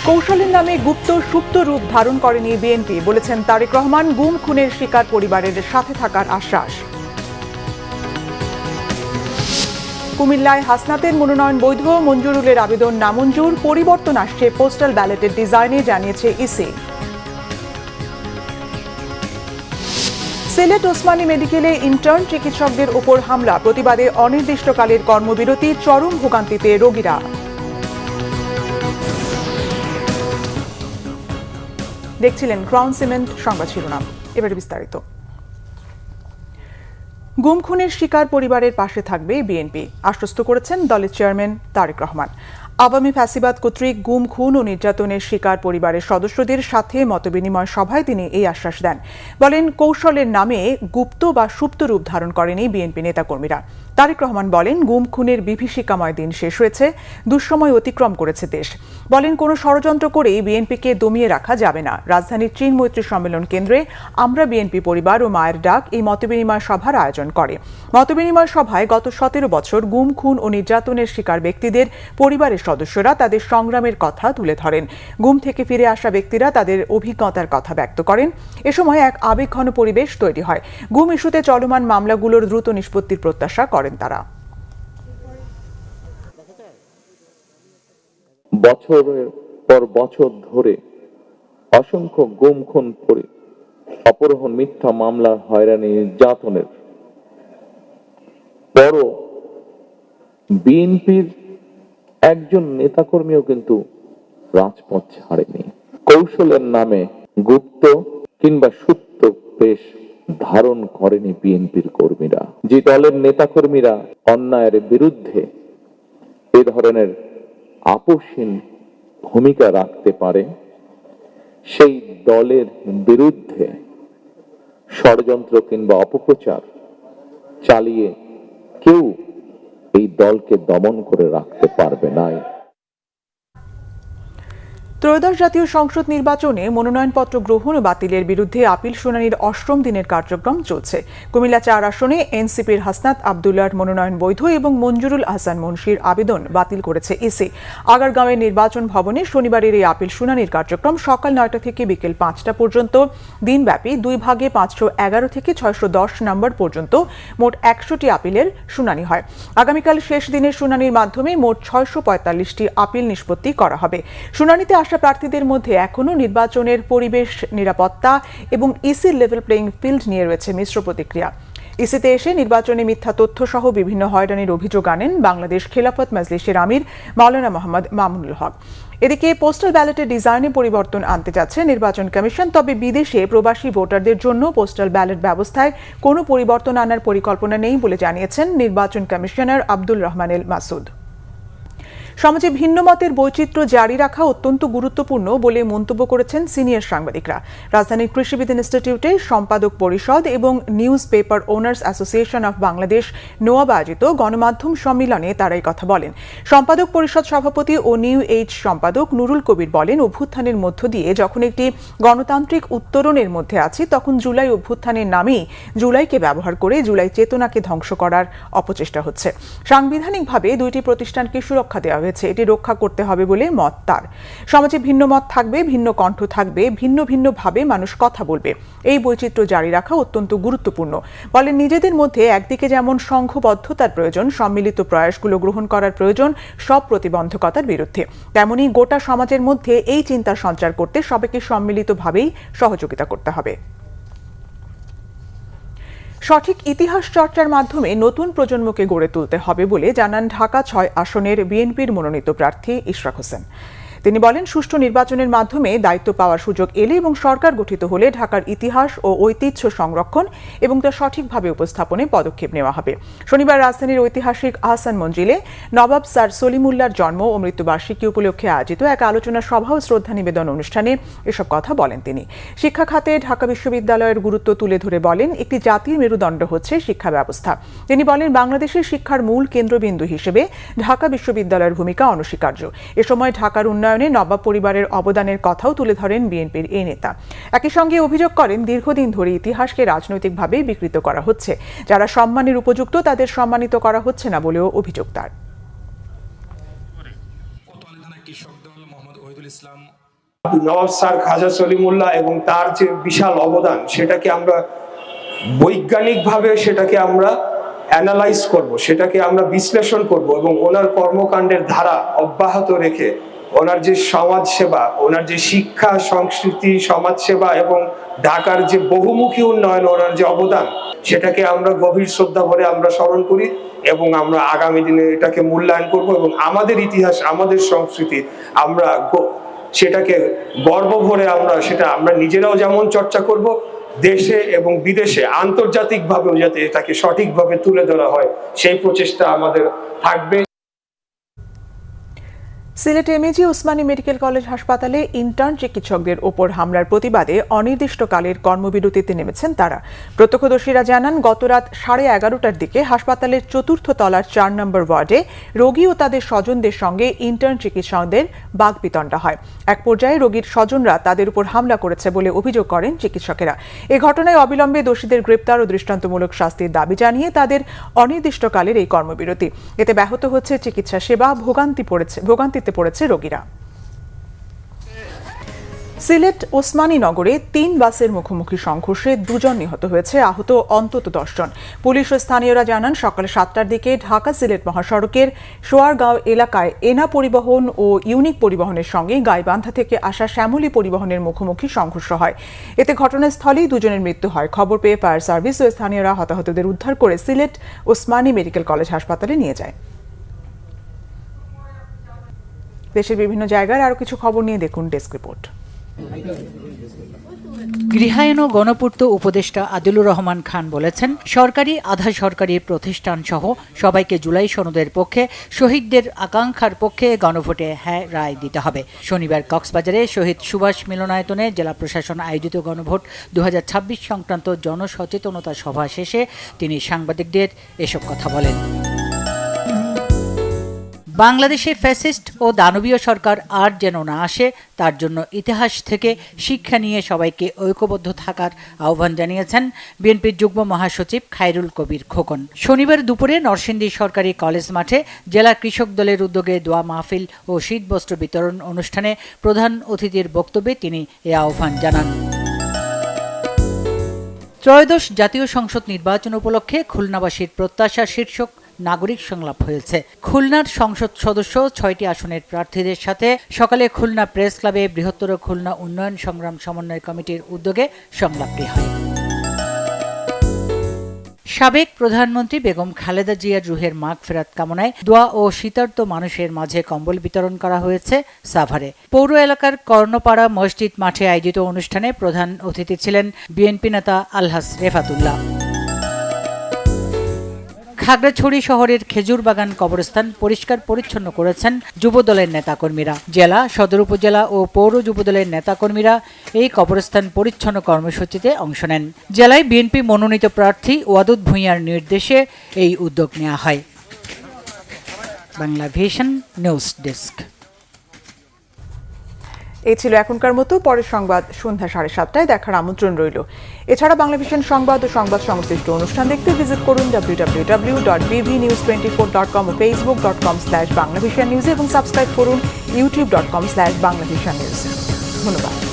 কৌশলের নামে গুপ্ত সুপ্ত রূপ ধারণ করেনি বিএনপি, বলেছেন তারেক রহমান। গুম খুনের শিকার পরিবারের সাথে থাকার আশ্বাস। কুমিল্লায় হাসনাতের মনোনয়ন বৈধ, মঞ্জুরুলের আবেদন নামঞ্জুর। পরিবর্তন আসছে পোস্টাল ব্যালটের ডিজাইনে, জানিয়েছে ইসি। সিলেট ওসমানী মেডিকেলে ইন্টার্ন চিকিৎসকদের ওপর হামলা, প্রতিবাদে অনির্দিষ্টকালের কর্মবিরতি, চরম ভোগান্তিতে রোগীরা। দেখছিলেন ক্রাউন সিমেন্ট সংবাদ শিরোনাম, এবারে বিস্তারিত। গুম খুনের শিকার পরিবারের পাশে থাকবে বিএনপি, আশ্বস্ত করেছেন দলের চেয়ারম্যান তারেক রহমান। আওয়ামী ফ্যাসিবাদ কর্তৃক গুম খুন ও নির্যাতনের শিকার পরিবারের সদস্যদের সাথে মতবিনিময় সভায় তিনি এই আশ্বাস দেন। বলেন, কৌশলের নামে গুপ্ত বা সুপ্ত রূপ ধারণ করেনি বিএনপি নেতাকর্মীরা। তারেক রহমান বলেন, গুম খুনের বিভীষিকাময় দিন শেষ হয়েছে, দুঃসময় অতিক্রম করেছে দেশ। বলেন, কোনো ষড়যন্ত্র করেই বিএনপিকে দমিয়ে রাখা যাবে না। রাজধানীর চীন মৈত্রী সম্মেলন কেন্দ্রে আমরা বিএনপি পরিবার ও মায়ের ডাক এই মতবিনিময় সভার আয়োজন করে। মতবিনিময় সভায় গত 17 বছর গুম খুন ও নির্যাতনের শিকার ব্যক্তিদের পরিবারের সদস্যরা তাদের সংগ্রামের কথা তুলে ধরেন। গুম থেকে ফিরে আসা ব্যক্তিরা তাদের অভিজ্ঞতার কথা ব্যক্ত করেন। এ সময় এক আবেগঘন পরিবেশ তৈরি হয়। গুম ইস্যুতে চলমান মামলাগুলোর দ্রুত নিষ্পত্তির প্রত্যাশা করেন তারা। বছরের পর বছর ধরে অসংখ্য গুম খুন, অপহরণ, মিথ্যা মামলা, হয়রানি, নির্যাতনের বড় বিএনপির একজন নেতাকর্মীও কিন্তু রাজপথ ছাড়েনি। কৌশলের নামে গুপ্ত কিংবা সুপ্ত বেশ ধারণ করেনি বিএনপির কর্মীরা। যে দলের নেতাকর্মীরা অন্যায়ের বিরুদ্ধে এ ধরনের আপোষহীন ভূমিকা রাখতে পারে, সেই দলের বিরুদ্ধে ষড়যন্ত্র কিংবা অপপ্রচার চালিয়ে কেউ এই দলকে দমন করে রাখতে পারবে না। ত্রয়োদশ জাতীয় সংসদ নির্বাচনে মনোনয়নপত্র গ্রহণ ও বাতিলের বিরুদ্ধে আপিল শুনানির 8ম দিনের কার্যক্রম চলছে। কুমিল্লা 4 আসনে এনসিপির হাসনাত আবদুল্লাহর মনোনয়ন বৈধ এবং মঞ্জুরুল আহসান মুন্সির আবেদন বাতিল করেছে ইসি। আগারগাঁওয়ের নির্বাচন ভবনে শনিবারের এই আপিল শুনানির কার্যক্রম সকাল 9টা থেকে বিকেল 5টা পর্যন্ত। দিনব্যাপী 2 ভাগে 511 থেকে 610 নম্বর পর্যন্ত মোট 100টি আপিলের শুনানি হয়। আগামীকাল শেষ দিনের শুনানির মাধ্যমে মোট 645টি আপিল নিষ্পত্তি করা হবে। শুনানিতে প্রার্থীদের মধ্যে এখনও নির্বাচনের পরিবেশ, নিরাপত্তা এবং ইসি লেভেল প্লেইং ফিল্ড নিয়ে রয়েছে মিশ্র প্রতিক্রিয়া। ইসিতে এসে নির্বাচনে মিথ্যা তথ্য সহ বিভিন্ন হয়রানির অভিযোগ আনেন বাংলাদেশ খেলাফত মজলিসের আমির মাওলানা মোহাম্মদ মামুনুল হক। এদিকে পোস্টাল ব্যালটের ডিজাইনে পরিবর্তন আনতে যাচ্ছে নির্বাচন কমিশন, তবে বিদেশে প্রবাসী ভোটারদের জন্য পোস্টাল ব্যালট ব্যবস্থায় কোনো পরিবর্তন আনার পরিকল্পনা নেই বলে জানিয়েছেন নির্বাচন কমিশনার আব্দুল রহমান এল মাসুদ। সমাজে ভিন্ন মতের বৈচিত্র্য জারি রাখা অত্যন্ত গুরুত্বপূর্ণ বলে মন্তব্য করেছেন সিনিয়র সাংবাদিকরা। রাজধানীর কৃষিবিদ ইনস্টিটিউটে সম্পাদক পরিষদ এবং newspaper owners association of Bangladesh NOAB আয়োজিত গণমাধ্যম সম্মেলনে তারা এই কথা বলেন। সম্পাদক পরিষদ সভাপতি ও নিউ এইজ সম্পাদক নুরুল কবির বলেন, অভ্যুত্থানের মধ্য দিয়ে যখন একটি গণতান্ত্রিক উত্তরণের মধ্যে আছি, তখন জুলাই অভ্যুত্থানের নামেই জুলাইকে ব্যবহার করে জুলাই চেতনাকে ধ্বংস করার অপচেষ্টা হচ্ছে। সাংবিধানিকভাবে 2টি প্রতিষ্ঠানকে সুরক্ষা দেওয়া হয়েছে, এটি রক্ষা করতে হবে বলে মত তার। সমাজে ভিন্ন মত থাকবে, ভিন্ন কণ্ঠ থাকবে, ভিন্ন ভিন্ন ভাবে মানুষ কথা বলবে। এই বৈচিত্র্য জারি রাখা অত্যন্ত গুরুত্বপূর্ণ। বলেন, নিজেদের মধ্যে একদিকে যেমন সংঘবদ্ধতার প্রয়োজন, সম্মিলিত প্রয়াসগুলো গ্রহণ করার প্রয়োজন সব প্রতিবন্ধকতার বিরুদ্ধে, তেমনি গোটা সমাজের মধ্যে এই চিন্তা সঞ্চার করতে সবাইকে সম্মিলিতভাবেই সহযোগিতা করতে হবে। সঠিক ইতিহাস চর্চার মাধ্যমে নতুন প্রজন্মকে গড়ে তুলতে হবে বলে জানান ঢাকা 6 আসনের বিএনপির মনোনীত প্রার্থী ইশরাক হোসেন। তিনি বলেন, সুষ্ঠু নির্বাচনের মাধ্যমে দায়িত্ব পাওয়ার সুযোগ এলে এবং সরকার গঠিত হলে ঢাকার ইতিহাস ও ঐতিহ্য সংরক্ষণ এবং তা সঠিকভাবে উপস্থাপনে পদক্ষেপ নেওয়া হবে। শনিবার রাজধানীর ঐতিহাসিক আহসান মঞ্জিলে নবাব স্যার সলিমুল্লাহর জন্ম ও মৃত্যুবার্ষিকী উপলক্ষে আয়োজিত এক আলোচনা সভা ও শ্রদ্ধা নিবেদন অনুষ্ঠানে এসব কথা বলেন তিনি। শিক্ষা খাতে ঢাকা বিশ্ববিদ্যালয়ের গুরুত্ব তুলে ধরে বলেন, একটি জাতির মেরুদণ্ড হচ্ছে শিক্ষা ব্যবস্থা। তিনি বলেন, বাংলাদেশের শিক্ষার মূল কেন্দ্রবিন্দু হিসেবে ঢাকা বিশ্ববিদ্যালয়ের ভূমিকা অনস্বীকার্য। এ সময় ঢাকার উন্নয়নে নবাব পরিবারের অবদানের কথাও তুলে ধরেন বিএনপির এই নেতা। একই সঙ্গে অভিযোগ করেন, দীর্ঘদিন ধরে ইতিহাসকে রাজনৈতিকভাবে বিকৃত করা হচ্ছে। যারা সম্মানের উপযুক্ত তাদের সম্মানিত করা হচ্ছে না বলেও অভিযোগ তার। নওয়াব স্যার খাজা সলিমুল্লাহ এবং তার যে বিশাল অবদান সেটাকে আমরা বৈজ্ঞানিকভাবে সেটাকে আমরা অ্যানালাইজ করব, সেটাকে আমরা বিশ্লেষণ করব এবং ওনার কর্মকাণ্ডের ধারা অব্যাহত রেখে ওনার যে সমাজ সেবা, ওনার যে শিক্ষা সংস্কৃতি সমাজ সেবা এবং ঢাকার যে বহুমুখী উন্নয়ন, ওনার যে অবদান সেটাকে আমরা গভীর শ্রদ্ধা ভরে আমরা স্মরণ করি এবং আমরা আগামী দিনে এটাকে মূল্যায়ন করব এবং আমাদের ইতিহাস আমাদের সংস্কৃতি আমরা সেটাকে গর্ব ভরে আমরা নিজেরাও যেমন চর্চা করব, দেশে এবং বিদেশে আন্তর্জাতিকভাবেও যাতে এটাকে সঠিকভাবে তুলে ধরা হয় সেই প্রচেষ্টা আমাদের থাকবে। Sylhet MAG Osmani medical college হাসপাতালে ইন্টার্ন চিকিৎসকদের ওপর হামলার প্রতিবাদে অনির্দিষ্টকালের কর্মবিরতিতে নেমেছেন তারা। প্রত্যক্ষদর্শীরা জানান, গতরাত 11:30টার দিকে হাসপাতালের 4র্থ তলার 4 নম্বর ওয়ার্ডে রোগী ও তাদের স্বজনদের সঙ্গে ইন্টার্ন চিকিৎসকদের বাগবিতণ্ডা হয়। এক পর্যায়ে রোগীর স্বজনরা তাদের উপর হামলা করেছে বলে অভিযোগ করেন চিকিৎসকেরা। এ ঘটনায় অবিলম্বে দোষীদের গ্রেপ্তার ও দৃষ্টান্তমূলক শাস্তির দাবি জানিয়ে তাদের অনির্দিষ্টকালের এই কর্মবিরতি। এতে ব্যাহত হচ্ছে চিকিৎসা সেবা, ভোগান্তিতে পড়েছে রোগীরা। সিলেট ওসমানী নগরে 3 বাসের মুখোমুখি সংঘর্ষে 2 জন নিহত হয়েছে, আহত অন্তত 10 জন। পুলিশ ও স্থানীয়রা জানান, সকাল 7টার দিকে ঢাকা সিলেট মহাসড়কের সোয়ারগাঁও এলাকায় এনা পরিবহন ও ইউনিক পরিবহনের সঙ্গে গাইবান্ধা থেকে আসা শ্যামলী পরিবহনের মুখোমুখি সংঘর্ষ হয়। এতে ঘটনাস্থলেই 2 জনের মৃত্যু হয়। খবর পেয়ে ফায়ার সার্ভিস ও স্থানীয়রা হতাহতদের উদ্ধার করে সিলেট ওসমানী মেডিকেল কলেজ হাসপাতালে নিয়ে যায়। দেশের বিভিন্ন জায়গার আরো কিছু খবর নিয়ে দেখুন ডেস্ক রিপোর্ট। গৃহায়ন ও গণপূর্ত উপদেষ্টা আদিলুর রহমান খান বলেছেন, সরকারি আধা সরকারি প্রতিষ্ঠান সহ সবাইকে জুলাই সনদের পক্ষে, শহীদদের আকাঙ্ক্ষার পক্ষে গণভোটে হ্যাঁ রায় দিতে হবে। শনিবার কক্সবাজারে শহীদ সুভাষ মিলনায়তনে জেলা প্রশাসন আয়োজিত গণভোট 2026 সংক্রান্ত জনসচেতনতা সভা শেষে তিনি সাংবাদিকদের এসব কথা বলেন। বাংলাদেশে ফ্যাসিস্ট ও দানবীয় সরকার আর যেন না আসে, তার জন্য ইতিহাস থেকে শিক্ষা নিয়ে সবাইকে ঐক্যবদ্ধ থাকার আহ্বান জানিয়েছেন বিএনপির যুগ্ম মহাসচিব খায়রুল কবির খোকন। শনিবার দুপুরে নরসিংদী সরকারি কলেজ মাঠে জেলা কৃষক দলের উদ্যোগে দোয়া মাহফিল ও শীতবস্ত্র বিতরণ অনুষ্ঠানে প্রধান অতিথির বক্তব্যে তিনি এ আহ্বান জানান। ত্রয়োদশ জাতীয় সংসদ নির্বাচন উপলক্ষে খুলনাবাসীর প্রত্যাশা শীর্ষক নাগরিক সংলাপ হয়েছে। খুলনার সংসদ সদস্য 6টি আসনের প্রার্থীদের সাথে সকালে খুলনা প্রেস ক্লাবে বৃহত্তর খুলনা উন্নয়ন সংগ্রাম সমন্বয় কমিটির উদ্যোগে সংলাপটি হয়। সাবেক প্রধানমন্ত্রী বেগম খালেদা জিয়ার রুহের মাগফিরাত কামনায় দোয়া ও শীতার্ত মানুষের মাঝে কম্বল বিতরণ করা হয়েছে সাভারে। পৌর এলাকার কর্ণপাড়া মসজিদ মাঠে আয়োজিত অনুষ্ঠানে প্রধান অতিথি ছিলেন বিএনপি নেতা আলহাজ রেফাতুল্লাহ। খাগড়াছড়ি শহরের খেজুর বাগান কবরস্থান পরিষ্কার পরিচ্ছন্ন করেছেন যুবদলের নেতাকর্মীরা। জেলা, সদর উপজেলা ও পৌর যুবদলের নেতাকর্মীরা এই কবরস্থান পরিচ্ছন্ন কর্মসূচিতে অংশ নেন। জেলায় বিএনপি মনোনীত প্রার্থী ওয়াদুদ ভূঁইয়ার নির্দেশে এই উদ্যোগ নেওয়া হয়। Bangla vision news desk. এই ছিল এখনকার মতো। পরের সংবাদ সন্ধ্যা 7:30টায় দেখার আমন্ত্রণ রইল। এছাড়া বাংলা ভিশন সংবাদ ও সংবাদ সংশ্লিষ্ট অনুষ্ঠান দেখতে ভিজিট করুন www.bbnews24.com ও facebook.com/banglavishannews এবং সাবস্ক্রাইব করুন youtube.com/banglavishannews। ধন্যবাদ।